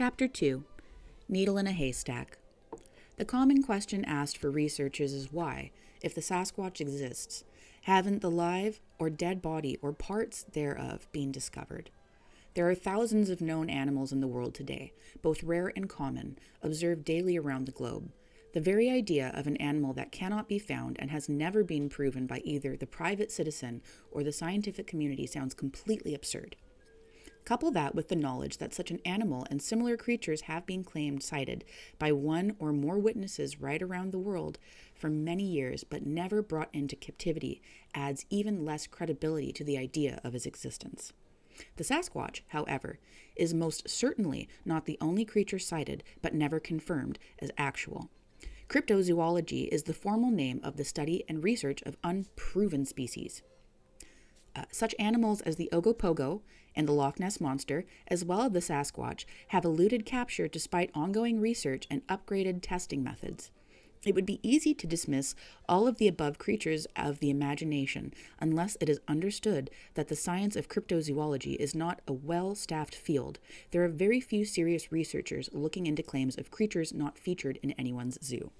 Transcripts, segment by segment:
Chapter 2. Needle in a Haystack. The common question asked for researchers is why, if the Sasquatch exists, haven't the live or dead body or parts thereof been discovered? There are thousands of known animals in the world today, both rare and common, observed daily around the globe. The very idea of an animal that cannot be found and has never been proven by either the private citizen or the scientific community sounds completely absurd. Couple that with the knowledge that such an animal and similar creatures have been claimed sighted by one or more witnesses right around the world for many years but never brought into captivity adds even less credibility to the idea of his existence. The Sasquatch, however, is most certainly not the only creature sighted but never confirmed as actual. Cryptozoology is the formal name of the study and research of unproven species. Such animals as the Ogopogo and the Loch Ness Monster, as well as the Sasquatch, have eluded capture despite ongoing research and upgraded testing methods. It would be easy to dismiss all of the above creatures of the imagination unless it is understood that the science of cryptozoology is not a well-staffed field. There are very few serious researchers looking into claims of creatures not featured in anyone's zoo.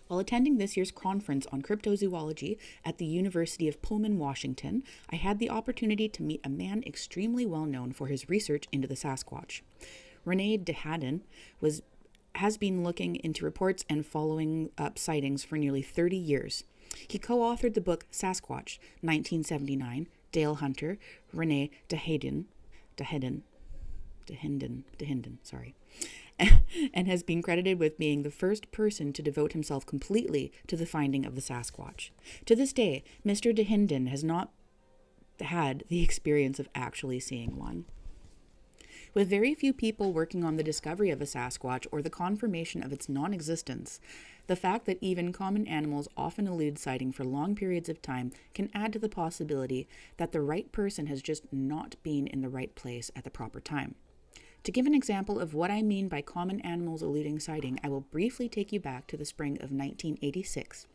While attending this year's conference on cryptozoology at the University of Pullman, Washington, I had the opportunity to meet a man extremely well known for his research into the Sasquatch. Rene Desjardins has been looking into reports and following up sightings for nearly 30 years. He co-authored the book Sasquatch, 1979, Dale Hunter, Rene Desjardins, and has been credited with being the first person to devote himself completely to the finding of the Sasquatch. To this day, Mr. Desjardins has not had the experience of actually seeing one. With very few people working on the discovery of a Sasquatch or the confirmation of its non-existence, the fact that even common animals often elude sighting for long periods of time can add to the possibility that the right person has just not been in the right place at the proper time. To give an example of what I mean by common animals eluding sighting, I will briefly take you back to the spring of 1986.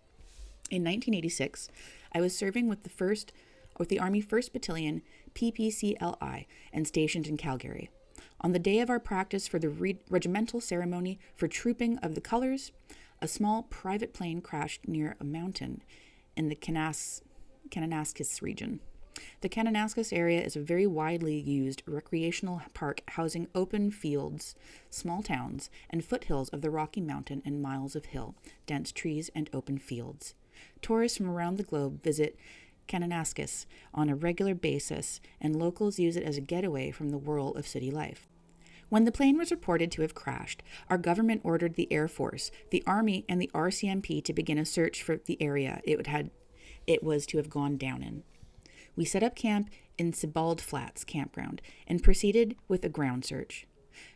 In 1986, I was serving with the Army 1st Battalion, PPCLI, and stationed in Calgary. On the day of our practice for the regimental ceremony for trooping of the colors, a small private plane crashed near a mountain in the Kananaskis region. The Kananaskis area is a very widely used recreational park housing open fields, small towns, and foothills of the Rocky Mountain and miles of hill, dense trees, and open fields. Tourists from around the globe visit Kananaskis on a regular basis, and locals use it as a getaway from the whirl of city life. When the plane was reported to have crashed, our government ordered the Air Force, the Army, and the RCMP to begin a search for the area it was to have gone down in. We set up camp in Sebald Flats campground and proceeded with a ground search.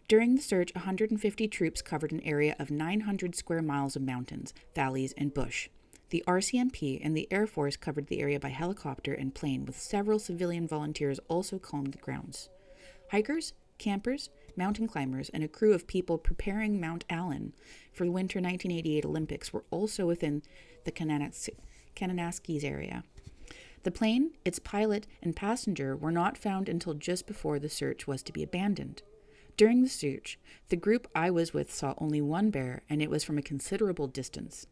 During the search, 150 troops covered an area of 900 square miles of mountains, valleys, and bush. The RCMP and the Air Force covered the area by helicopter and plane, with several civilian volunteers also combing the grounds. Hikers, campers, mountain climbers, and a crew of people preparing Mount Allen for the Winter 1988 Olympics were also within the Kananaskis area. The plane, its pilot, and passenger were not found until just before the search was to be abandoned. During the search, the group I was with saw only one bear, and it was from a considerable distance.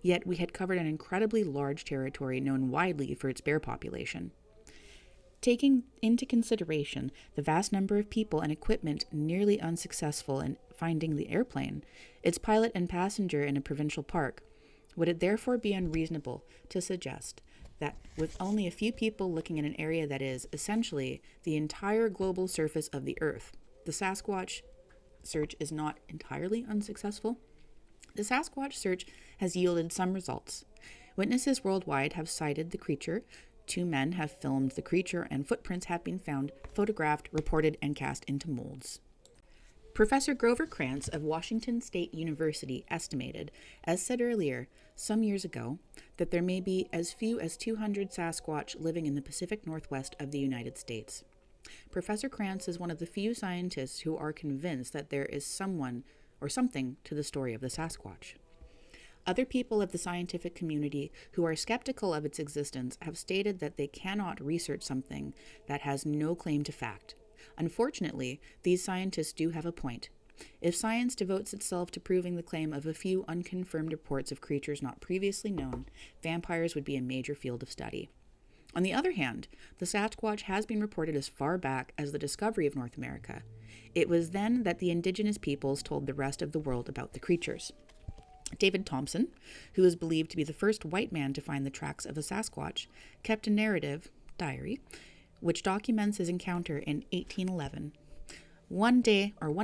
Yet we had covered an incredibly large territory known widely for its bear population. Taking into consideration the vast number of people and equipment nearly unsuccessful in finding the airplane, its pilot and passenger in a provincial park, would it therefore be unreasonable to suggest that with only a few people looking in an area that is, essentially, the entire global surface of the Earth, the Sasquatch search is not entirely unsuccessful? The Sasquatch search has yielded some results. Witnesses worldwide have sighted the creature. 2 men have filmed the creature, and footprints have been found, photographed, reported, and cast into molds. Professor Grover Krantz of Washington State University estimated, as said earlier, some years ago, that there may be as few as 200 Sasquatch living in the Pacific Northwest of the United States. Professor Krantz is one of the few scientists who are convinced that there is someone or something to the story of the Sasquatch. Other people of the scientific community who are skeptical of its existence have stated that they cannot research something that has no claim to fact. Unfortunately, these scientists do have a point. If science devotes itself to proving the claim of a few unconfirmed reports of creatures not previously known, vampires would be a major field of study. On the other hand, the Sasquatch has been reported as far back as the discovery of North America. It was then that the indigenous peoples told the rest of the world about the creatures. David Thompson, who is believed to be the first white man to find the tracks of a Sasquatch, kept a narrative, diary, which documents his encounter in 1811. One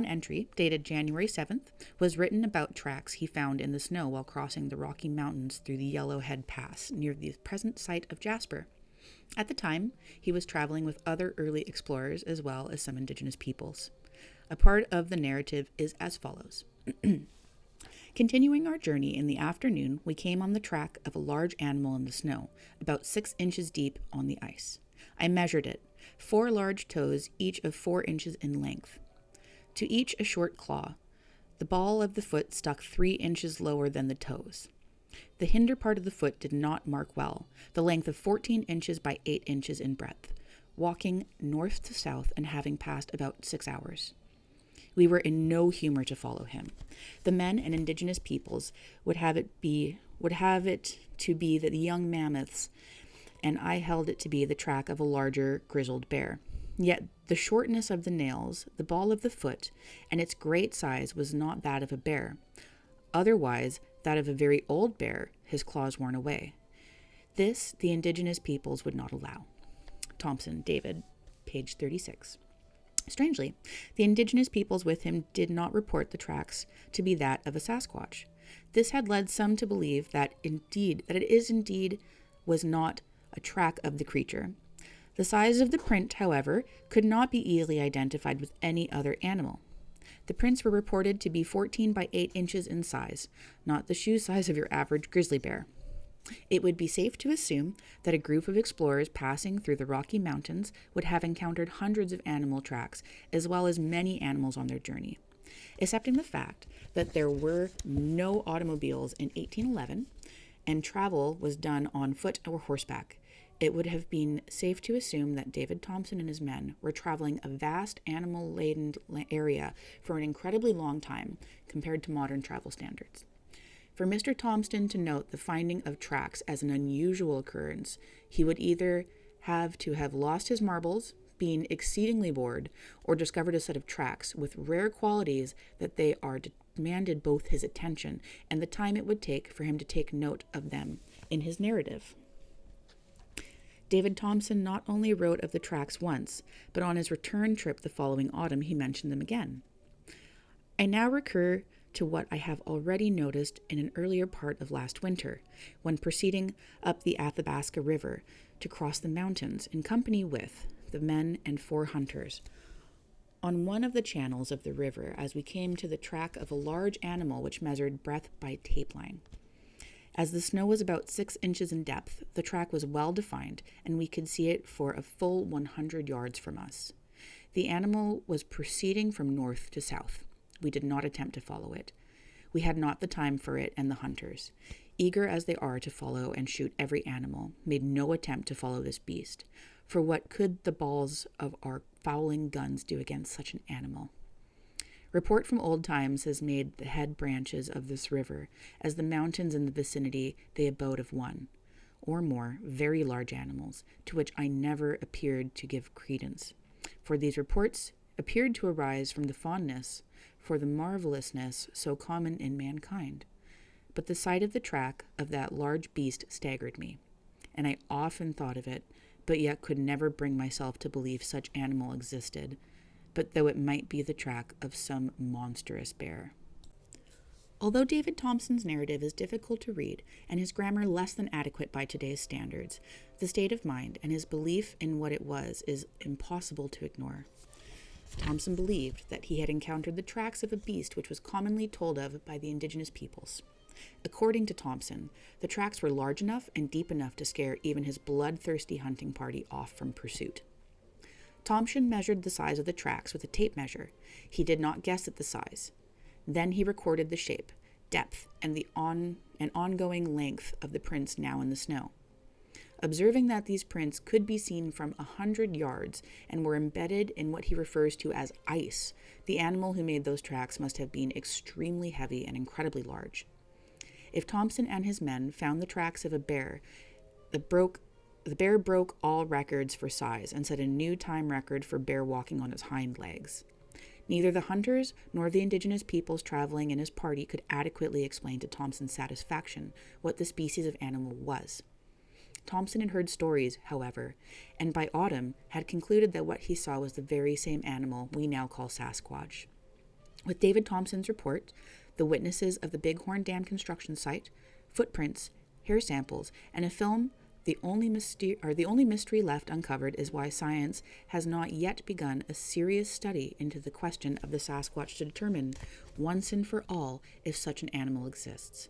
entry, dated January 7th, was written about tracks he found in the snow while crossing the Rocky Mountains through the Yellowhead Pass near the present site of Jasper. At the time, he was traveling with other early explorers as well as some indigenous peoples. A part of the narrative is as follows. Continuing our journey in the afternoon, we came on the track of a large animal in the snow, about 6 inches deep on the ice. I measured it, 4 large toes, each of 4 inches in length. To each a short claw. The ball of the foot stuck 3 inches lower than the toes. The hinder part of the foot did not mark well, the length of 14 inches by 8 inches in breadth, walking north to south and having passed about 6 hours. We were in no humor to follow him. The men and indigenous peoples would have it to be that the young mammoths, and I held it to be the track of a larger grizzled bear. Yet the shortness of the nails, the ball of the foot, and its great size was not that of a bear. Otherwise, that of a very old bear, his claws worn away. This the indigenous peoples would not allow. Thompson, David, page 36. Strangely, the indigenous peoples with him did not report the tracks to be that of a Sasquatch. This had led some to believe that it was not a track of the creature. The size of the print, however, could not be easily identified with any other animal. The prints were reported to be 14 by 8 inches in size, not the shoe size of your average grizzly bear. It would be safe to assume that a group of explorers passing through the Rocky Mountains would have encountered hundreds of animal tracks, as well as many animals on their journey. Accepting the fact that there were no automobiles in 1811 and travel was done on foot or horseback, it would have been safe to assume that David Thompson and his men were traveling a vast animal-laden area for an incredibly long time compared to modern travel standards. For Mr. Thompson to note the finding of tracks as an unusual occurrence, he would either have to have lost his marbles, been exceedingly bored, or discovered a set of tracks with rare qualities that they demanded both his attention and the time it would take for him to take note of them in his narrative. David Thompson not only wrote of the tracks once, but on his return trip the following autumn he mentioned them again. I now recur to what I have already noticed in an earlier part of last winter, when proceeding up the Athabasca River to cross the mountains in company with the men and 4 hunters. On one of the channels of the river, as we came to the track of a large animal which measured breadth by tape line. As the snow was about 6 inches in depth, the track was well defined, and we could see it for a full 100 yards from us. The animal was proceeding from north to south. We did not attempt to follow it. We had not the time for it, and the hunters, eager as they are to follow and shoot every animal, made no attempt to follow this beast. For what could the balls of our fowling guns do against such an animal? Report from old times has made the head branches of this river, as the mountains in the vicinity, the abode of one or more very large animals, to which I never appeared to give credence. For these reports appeared to arise from the fondness for the marvelousness so common in mankind. But the sight of the track of that large beast staggered me, and I often thought of it, but yet could never bring myself to believe such animal existed, but though it might be the track of some monstrous bear. Although David Thompson's narrative is difficult to read and his grammar less than adequate by today's standards, the state of mind and his belief in what it was is impossible to ignore. Thompson believed that he had encountered the tracks of a beast which was commonly told of by the indigenous peoples. According to Thompson, the tracks were large enough and deep enough to scare even his bloodthirsty hunting party off from pursuit. Thompson measured the size of the tracks with a tape measure. He did not guess at the size. Then he recorded the shape, depth, and the ongoing length of the prints now in the snow. observing that these prints could be seen from 100 yards and were embedded in what he refers to as ice. The animal who made those tracks must have been extremely heavy and incredibly large. If Thompson and his men found the tracks of a bear, the bear broke all records for size and set a new time record for bear walking on its hind legs. Neither the hunters nor the indigenous peoples traveling in his party could adequately explain to Thompson's satisfaction what the species of animal was. Thompson had heard stories, however, and by autumn had concluded that what he saw was the very same animal we now call Sasquatch. With David Thompson's report, the witnesses of the Bighorn Dam construction site, footprints, hair samples, and a film, the only mystery left uncovered is why science has not yet begun a serious study into the question of the Sasquatch to determine, once and for all, if such an animal exists.